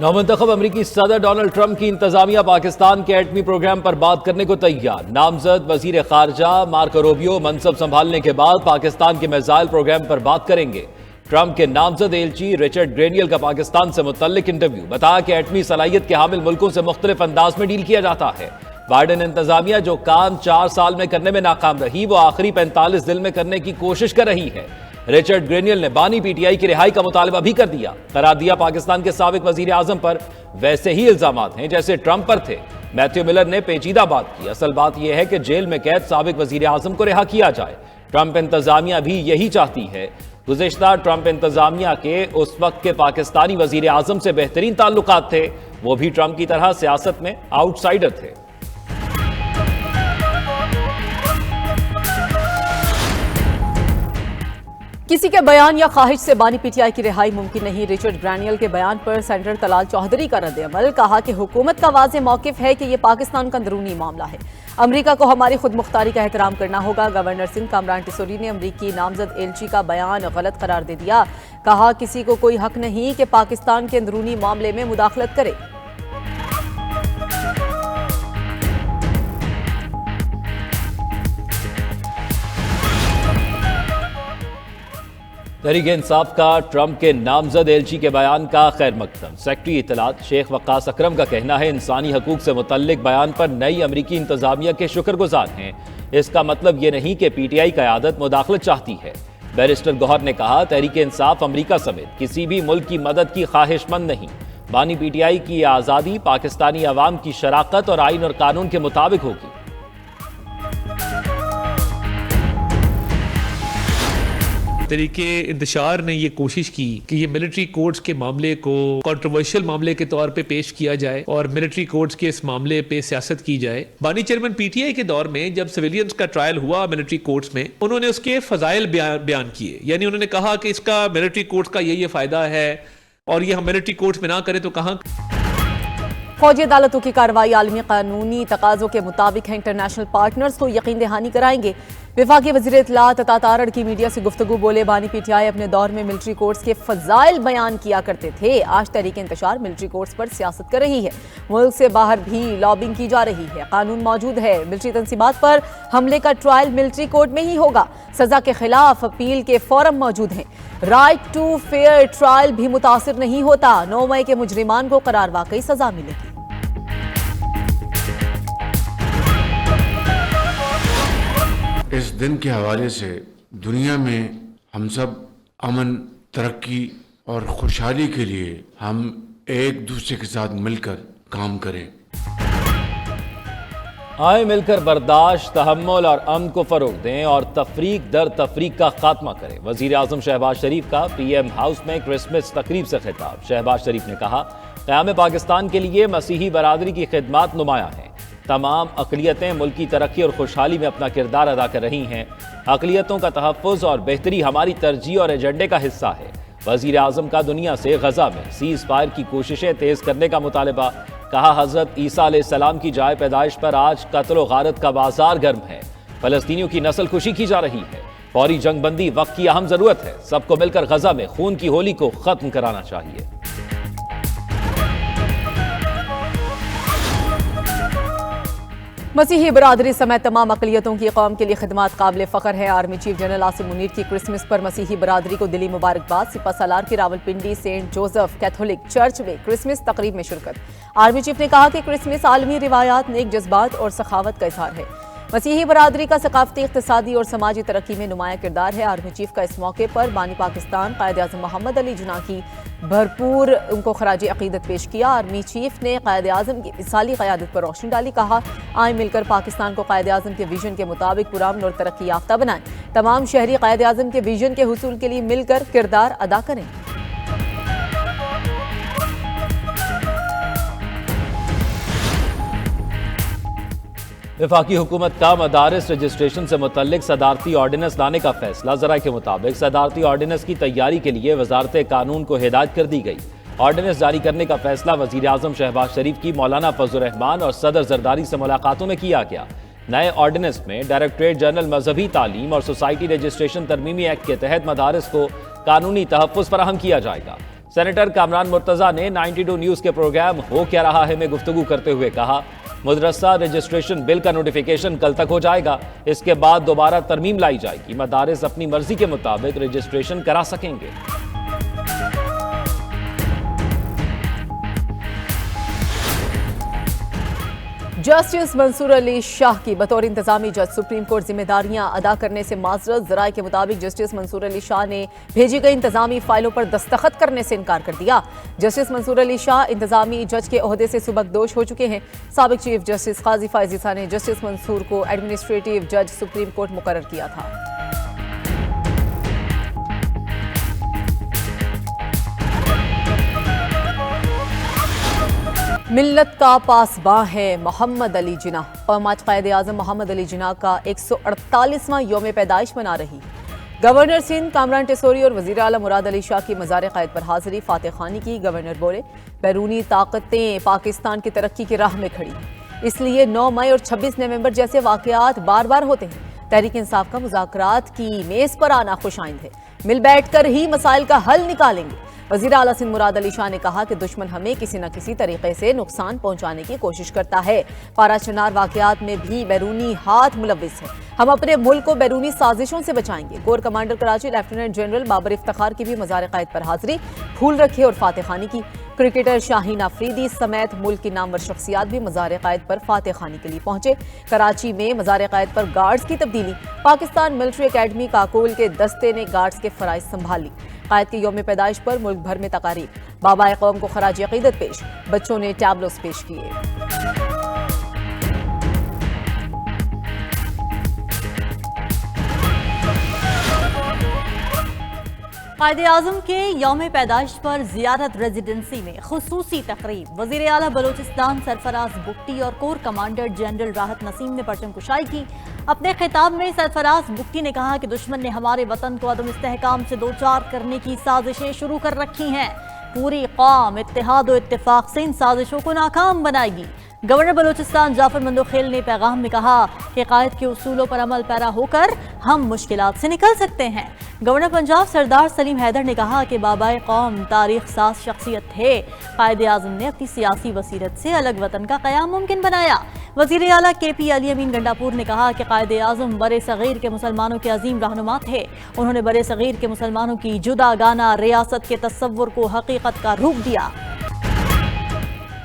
नौमंतखब अमरीकी सदर Donald Trump की इंतजामिया पाकिस्तान के एटमी प्रोग्राम पर बात करने को तैयार। नामजद वजीर खारजा मार्को रूबियो मनसब संभालने के बाद पाकिस्तान के मिसाइल प्रोग्राम पर बात करेंगे। ट्रंप के नामजद एलची रिचर्ड ग्रेनियल का पाकिस्तान से मुतल्लिक इंटरव्यू, बताया कि एटमी सलाहियत के हामिल मुल्कों से मुख्तलिफ अंदाज में डील किया जाता है। बाइडेन इंतजामिया जो काम 4 साल में करने में नाकाम रही, वो आखिरी 45 दिन में करने की कोशिश कर रही है। रिचर्ड ग्रेनियल ने बानी पीटीआई की रिहाई का मुतालबा भी कर दिया। करार दिया पाकिस्तान के साबिक वजीर आजम पर वैसे ही इल्जामात हैं जैसे ट्रंप पर थे। मैथ्यू मिलर ने पेचीदा बात की, असल बात यह है कि जेल में कैद साबिक वजीर आजम को रिहा किया जाए। ट्रंप इंतजामिया भी यही चाहती है। गुज़िश्ता ट्रंप इंतजामिया के उस वक्त के पाकिस्तानी वजीर आजम से बेहतरीन ताल्लुकात थे। वो भी ट्रंप की तरह सियासत में आउटसाइडर थे। किसी के बयान या ख्वाहिश से बानी पीटीआई की रिहाई मुमकिन नहीं। रिचर्ड ग्रेनियल के बयान पर सेनेटर तलाल चौधरी का रद्द-ए-अमल, कहा कि हुकूमत का वाज़ेह मौक़िफ़ है कि यह पाकिस्तान का अंदरूनी मामला है। अमरीका को हमारी खुद मुख्तारी का एहतराम करना होगा। गवर्नर सिंध कामरान टिसोरी ने अमरीकी नामजद एलची का बयान गलत करार दे दिया। कहा किसी को कोई हक नहीं कि पाकिस्तान के अंदरूनी मामले में मुदाखलत करे। तहरीक-ए-इंसाफ का ट्रंप के नामजद एलची के बयान का खैर मकदम। सेक्रेटरी इत्तलात शेख वक्कास अकरम का कहना है इंसानी हकूक से मुतल्लिक बयान पर नई अमरीकी इंतजामिया के शुक्रगुजार हैं। इसका मतलब ये नहीं कि पीटीआई क़यादत मुदाखलत चाहती है। बैरिस्टर गौहर ने कहा तहरीक-ए-इंसाफ अमरीका समेत किसी भी मुल्क की मदद की ख्वाहिशमंद नहीं। बानी पीटीआई की आज़ादी पाकिस्तानी अवाम की शराकत और आइन और कानून के मुताबिक होगी। तरीके इंतशार ने ये कोशिश की कि ये मिलिट्री कोर्ट्स के मामले को कंट्रोवर्शियल मामले के तौर पे पेश किया जाए और मिलिट्री कोर्ट्स के इस मामले पे सियासत की जाए। बानी चेयरमैन पीटीआई के दौर में जब सिविलियंस का ट्रायल हुआ मिलिट्री कोर्ट्स में, उन्होंने उसके फजाइल बयान किए। यानी उन्होंने कहा कि इसका मिलिट्री कोर्ट्स का ये फायदा है और ये हम मिलिट्री कोर्ट्स में ना करें तो कहाँ। फौजी अदालतों की कार्रवाई आलमी कानूनी तकाज़ों के मुताबिक है। इंटरनेशनल पार्टनर्स को यकीन दहानी कराएंगे। विफाकी वज़ीर इत्तलात अता तारड़ की मीडिया से गुफ्तगू बोले बानी पीटीआई अपने दौर में मिलिट्री कोर्ट्स के फजाइल बयान किया करते थे। आज तहरीक इंतशार मिलिट्री कोर्ट्स पर सियासत कर रही है। मुल्क से बाहर भी लॉबिंग की जा रही है। कानून मौजूद है। मिलिट्री तंसीबात पर हमले का ट्रायल मिलिट्री कोर्ट में ही होगा। सजा के खिलाफ अपील के फॉरम मौजूद हैं। राइट टू फेयर ट्रायल भी मुतासिर नहीं होता। 9 मई के मुजरिमान को करार वाकई सजा मिलेगी। इस दिन के हवाले से दुनिया में हम सब अमन, तरक्की और खुशहाली के लिए हम एक दूसरे के साथ मिलकर काम करें। आए मिलकर बर्दाश्त, तहम्मुल और अमन को फरोग दें और तफरीक दर तफरीक का खात्मा करें। वजीर आजम शहबाज शरीफ का पीएम हाउस में क्रिसमस तकरीब से खिताब। शहबाज शरीफ ने कहा क़याम पाकिस्तान के लिए मसीही बरादरी की खिदमत नुमायां हैं। तमाम अक़लियतें मुल्क की तरक्की और खुशहाली में अपना किरदार अदा कर रही हैं। अक़लियतों का तहफ़्फ़ुज़ और बेहतरी हमारी तरजीह और एजेंडे का हिस्सा है। वज़ीर आज़म का दुनिया से गज़ा में सीज़ फायर की कोशिशें तेज़ करने का मुतालबा। कहा हज़रत ईसा अलैहिस्सलाम की जाए पैदाइश पर आज कत्ल व गारत का बाजार गर्म है। फ़लस्तीनियों की नस्ल खुशी की जा रही है। फौरी जंगबंदी वक्त की अहम ज़रूरत है। सबको मिलकर गज़ा में खून की होली को ख़त्म कराना चाहिए। मसीही बरादरी समेत तमाम अक़लियतों की कौम के लिए खिदमत काबिल फ़ख्र है। Army chief general Asim Munir की क्रिसमस पर मसीही बरादरी को दिली मुबारकबाद। सिपा सालार की Rawalpindi Saint Joseph Catholic church में क्रिसमस तकरीब में शिरकत। आर्मी चीफ ने कहा कि क्रिसमस आलमी रिवायात, नेक जज्बात और सखावत का इज़हार है। मसीही बरादरी का सकाफती, इक़्तिसादी और समाजी तरक्की में नुमाया किरदार है। आर्मी चीफ का इस मौके पर बानी पाकिस्तान क़ायद आज़म मोहम्मद अली जिन्ना की भरपूर उनको खराज अक़ीदत पेश किया। आर्मी चीफ ने क़ायद आज़म की मिसाली क़यादत पर रोशनी डाली। कहा आए मिलकर पाकिस्तान को क़ायद आज़म के विजन के मुताबिक पुरअमन और तरक्की याफ्ता बनाएं। तमाम शहरी क़ायद आज़म के विजन के हुसूल के लिए मिलकर किरदार अदा करें। वफाकी हुकूमत का मदारिस रजिस्ट्रेशन से मुतल्लिक सदारती ऑर्डिनेंस लाने का फैसला। ज़राए के मुताबिक सदारती ऑर्डिनेंस की तैयारी के लिए वजारत कानून को हिदायत कर दी गई। ऑर्डिनेंस जारी करने का फैसला वज़ीर आज़म शहबाज शरीफ की मौलाना फजल रहमान और सदर जरदारी से मुलाकातों में किया गया। नए ऑर्डिनेंस में डायरेक्टरेट जनरल मजहबी तालीम और सोसाइटी रजिस्ट्रेशन तरमीमी एक्ट के तहत मदारिस को कानूनी तहफ़्फ़ुज़ फराहम किया जाएगा। सेनेटर कामरान मुर्तजा ने 92 न्यूज के प्रोग्राम हो क्या रहा है में गुफ्तगू करते हुए कहा, मदरसा रजिस्ट्रेशन बिल का नोटिफिकेशन कल तक हो जाएगा। इसके बाद दोबारा तरमीम लाई जाएगी। मदारिस अपनी मर्जी के मुताबिक रजिस्ट्रेशन करा सकेंगे। जस्टिस मंसूर अली शाह की बतौर इंतजामी जज सुप्रीम कोर्ट जिम्मेदारियां अदा करने से माजरत। जराये के मुताबिक जस्टिस मंसूर अली शाह ने भेजी गई इंतजामी फाइलों पर दस्तखत करने से इनकार कर दिया। जस्टिस मंसूर अली शाह इंतजामी जज के ओहदे से सुबकदोश हो चुके हैं। साबिक चीफ जस्टिस काजी फायजीसा ने जस्टिस मंसूर को एडमिनिस्ट्रेटिव जज सुप्रीम कोर्ट मुकर्रर किया था। मिल्लत का पासबां है मोहम्मद अली जिन्ना। कौम आज कायद-ए-आज़म मोहम्मद अली जिन्ना का 148वां यौम पैदाइश मना रही। गवर्नर सिंध कामरान टेसोरी और वज़ीर आला मुराद अली शाह की मज़ार क़ायद पर हाज़िरी, फातह ख़ानी की। गवर्नर बोले, बैरूनी ताकतें पाकिस्तान की तरक्की की राह में खड़ी, इसलिए 9 मई और 26 नवंबर जैसे वाक़यात बार बार होते हैं। तहरीक इंसाफ का मुज़ाकरात की मेज़ पर आना खुशाइंद है, मिल बैठ कर ही मसाइल का हल निकालेंगे। वज़ीर आला सिंध मुराद अली शाह ने कहा कि दुश्मन हमें किसी न किसी तरीके से नुकसान पहुंचाने की कोशिश करता है। पारा चनार वाक़यात में भी बैरूनी हाथ मुलव्विस है। हम अपने मुल्क को बैरूनी साजिशों से बचाएंगे। Corps commander Karachi lieutenant general Babar Iftikhar की भी मज़ार क़ायद पर हाज़िरी, फूल रखे और फातह ख़ानी की। क्रिकेटर शाहीन अफरीदी समेत मुल्क की नामवर शख्सियात भी मज़ार क़ायद पर फातह ख़ानी के लिए पहुंचे। कराची में मज़ार क़ायद पर गार्ड्स की तब्दीली। पाकिस्तान मिलिट्री अकेडमी काकोल के दस्ते ने गार्ड्स के फ़राइज़ संभाली। कायद के यौम पैदाइश पर मुल्क भर में तकारीब, बाबा कौम को खराज अक़ीदत पेश, बच्चों ने टैबलोस पेश किए। कायद-ए-आज़म के यौम पैदाइश पर ज़ियारत रेजिडेंसी में खुसूसी तकरीब। वज़ीर आला बलोचिस्तान सरफराज बुट्टी और कोर कमांडर जनरल राहत नसीम ने परचम कुशाई की। अपने खिताब में सरफराज बुट्टी ने कहा कि दुश्मन ने हमारे वतन को अदम इस्तेहकाम से दो चार करने की साजिशें शुरू कर रखी हैं। पूरी कौम इत्तेहाद और इत्तेफाक से इन साजिशों को नाकाम बनाएगी। गवर्नर बलोचिस्तान जाफर मंदोखेल ने पैगाम में कहा कि कायद के उसूलों पर अमल पैरा होकर हम मुश्किलात से निकल सकते हैं। गवर्नर पंजाब सरदार सलीम हैदर ने कहा कि बाबाए कौम तारीख साज शख्सियत थे। कायद-ए-आज़म ने अपनी सियासी बसीरत से अलग वतन का क़याम मुमकिन बनाया। वज़ीर आला KP अली अमीन गंडापुर ने कहा कि कायद-ए-आज़म बरे सग़ीर के मुसलमानों के अजीम रहनुमा थे। उन्होंने बरे सग़ीर के मुसलमानों की जुदागाना रियासत के तस्वुर को हकीकत का रूप दिया।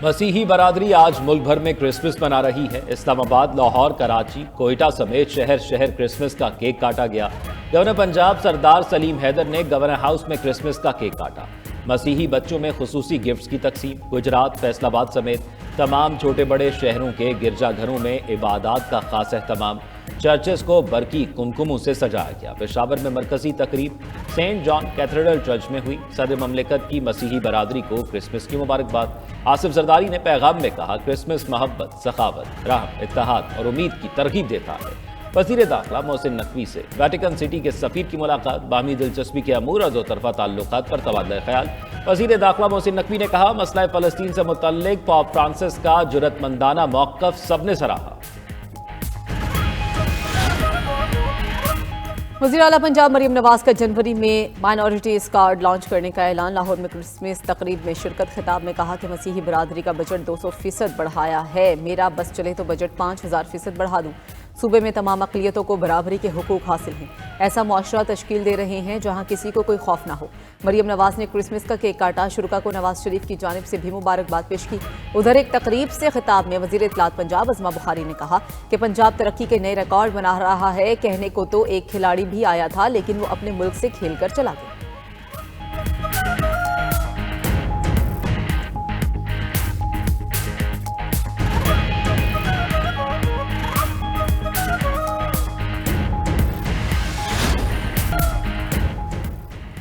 मसीही बरादरी आज मुल्क भर में क्रिसमस मना रही है। इस्लामाबाद, लाहौर, कराची, कोयटा समेत शहर शहर क्रिसमस का केक काटा गया। गवर्नर पंजाब सरदार सलीम हैदर ने गवर्नर हाउस में क्रिसमस का केक काटा। मसीही बच्चों में खुसूसी गिफ्ट्स की तकसीम। गुजरात, फैसलाबाद समेत तमाम छोटे बड़े शहरों के गिरजाघरों में इबादत का खास अहतमाम। चर्चेस को बरकी कुमकुमों से सजाया गया। पेशावर में मरकजी तकरीब सेंट जॉन कैथेड्रल चर्च में हुई। सदर ममलिकत की मसीही बरादरी को क्रिसमस की मुबारकबाद। आसिफ जरदारी ने पैगाम में कहा, क्रिसमस मोहब्बत, सखावत, रहम, इत्तेहाद और उम्मीद की तरगीब देता है। वज़ीर दाखिला मोहसिन नकवी से वेटिकन सिटी के सफ़ीर की मुलाकात। बाहमी दिलचस्पी के अमूर और दो तरफा ताल्लुकात पर तबादला ख्याल। वज़ीर दाखिला मोहसिन नकवी ने कहा, मसला फ़लस्तीन से मुतल्लिक पॉप फ्रांसिस का जुरतमंदाना मौक़िफ़ सबने सराहा। वज़ीर आला पंजाब मरीम नवाज का जनवरी में माइनॉरिटीज़ कार्ड लॉन्च करने का ऐलान। लाहौर में क्रिसमस तकरीब में शिरकत। खिताब में कहा कि मसीही बरादरी का बजट 200% बढ़ाया है। मेरा बस चले तो बजट 5000% बढ़ा दूँ। सूबे में तमाम अक़लियतों को बराबरी के हुकूक हासिल हैं। ऐसा मुआशरा तश्कील दे रहे हैं जहाँ किसी को कोई खौफ ना हो। मरीम नवाज ने क्रिसमस का केक काटा। शुरुका को नवाज शरीफ की जानिब से भी मुबारकबाद पेश की। उधर एक तकरीब से खिताब में वज़ीर इत्तलात पंजाब अज़मा बुखारी ने कहा कि पंजाब तरक्की के नए रिकॉर्ड बना रहा है। कहने को तो एक खिलाड़ी भी आया था, लेकिन वो अपने मुल्क से खेल कर चला गया।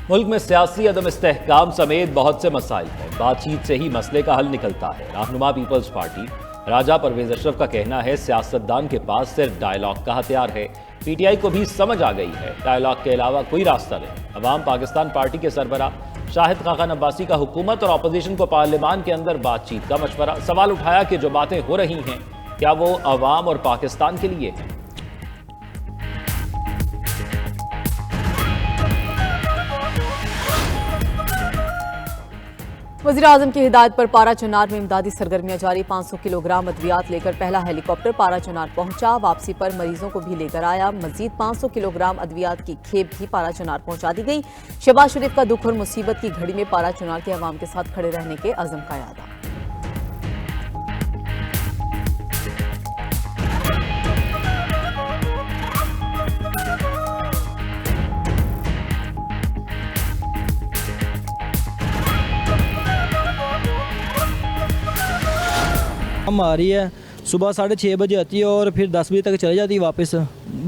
मुल्क में सियासी अदम इस्तेहकाम समेत बहुत से मसाइल हैं। बातचीत से ही मसले का हल निकलता है। रहनुमा पीपल्स पार्टी राजा परवेज अशरफ का कहना है, सियासतदान के पास सिर्फ डायलॉग का हथियार है। PTI को भी समझ आ गई है, डायलॉग के अलावा कोई रास्ता नहीं। अवाम पाकिस्तान पार्टी के सरबराह शाहिद खाकान अब्बासी का हुकूमत और अपोजिशन को पार्लियामान के अंदर बातचीत का मशवरा। सवाल उठाया कि जो बातें हो रही हैं क्या वो अवाम और पाकिस्तान के लिए हैं? वज़ीर-ए-आज़म की हिदायत पर पारा चुनार में इमदादी सरगर्मियां जारी। 500 किलोग्राम अद्वियात लेकर पहला हेलीकॉप्टर पारा चुनार पहुंचा। वापसी पर मरीजों को भी लेकर आया। मजीद 500 किलोग्राम अद्वियात की खेप भी पारा चुनार पहुंचा दी गई। शहबाज शरीफ का दुख और मुसीबत की घड़ी में पारा चुनार के अवाम के साथ खड़े रहने के अज़म का यादा। हम आ रही है, सुबह 6:30 बजे आती है और फिर 10 बजे तक चली जाती है वापस।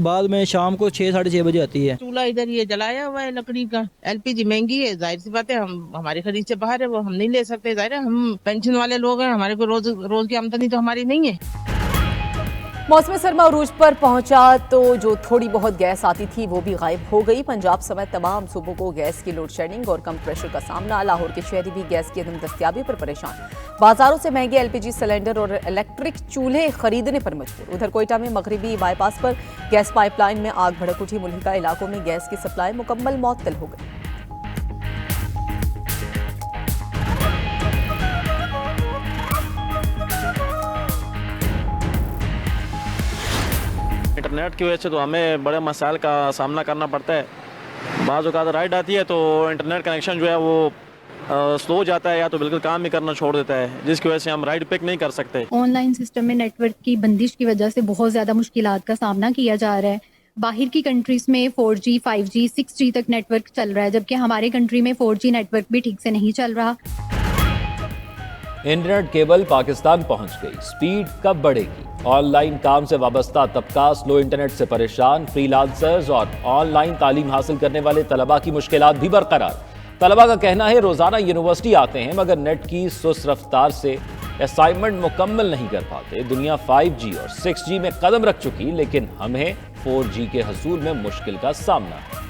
बाद में शाम को 6 साढ़े 6 बजे आती है। चूल्हा इधर ये जलाया हुआ है लकड़ी का। एलपीजी महंगी है, जाहिर सी बात है, हम हमारी खरीद से बाहर है, वो हम नहीं ले सकते। जाहिर है हम पेंशन वाले लोग हैं, हमारे को रोज की आमदनी तो हमारी नहीं है। मौसम सरमा उरूज पर पहुंचा तो जो थोड़ी बहुत गैस आती थी वो भी गायब हो गई। पंजाब समेत तमाम सूबों को गैस की लोड शेडिंग और कम प्रेशर का सामना। लाहौर के शहरी भी गैस की अदम दस्तियाबी पर परेशान। बाजारों से महंगे एलपीजी सिलेंडर और इलेक्ट्रिक चूल्हे खरीदने पर मजबूर। उधर कोयटा में मगरबी बाईपास पर गैस पाइपलाइन में आग भड़क उठी। मुल्हिका इलाकों में गैस की सप्लाई मुकम्मल मुअत्तल हो गई। इंटरनेट की वजह से तो हमें बड़े मसाइल का सामना करना पड़ता है। बाज़ औक़ात राइड आती है तो इंटरनेट कनेक्शन जो है वो स्लो हो जाता है या तो बिल्कुल काम ही करना छोड़ देता है, जिसकी वजह से हम राइड पिक नहीं कर सकते। ऑनलाइन सिस्टम में नेटवर्क की बंदिश की वजह से बहुत ज़्यादा मुश्किलात का सामना किया जा रहा है। बाहर की कंट्रीज़ में 4G, 5G, 6G तक नेटवर्क चल रहा है, जबकि हमारे कंट्री में 4G नेटवर्क भी ठीक से नहीं चल रहा। इंटरनेट केबल पाकिस्तान पहुंच गई, स्पीड कब बढ़ेगी? ऑनलाइन काम से वाबस्ता तबका स्लो इंटरनेट से परेशान। फ्रीलांसर्स और ऑनलाइन तालीम हासिल करने वाले तलबा की मुश्किलात भी बरकरार। तलबा का कहना है रोजाना यूनिवर्सिटी आते हैं मगर नेट की सुस्त रफ्तार से असाइनमेंट मुकम्मल नहीं कर पाते। दुनिया 5G और 6G में कदम रख चुकी, लेकिन हमें 4G के हसूल में मुश्किल का सामना है।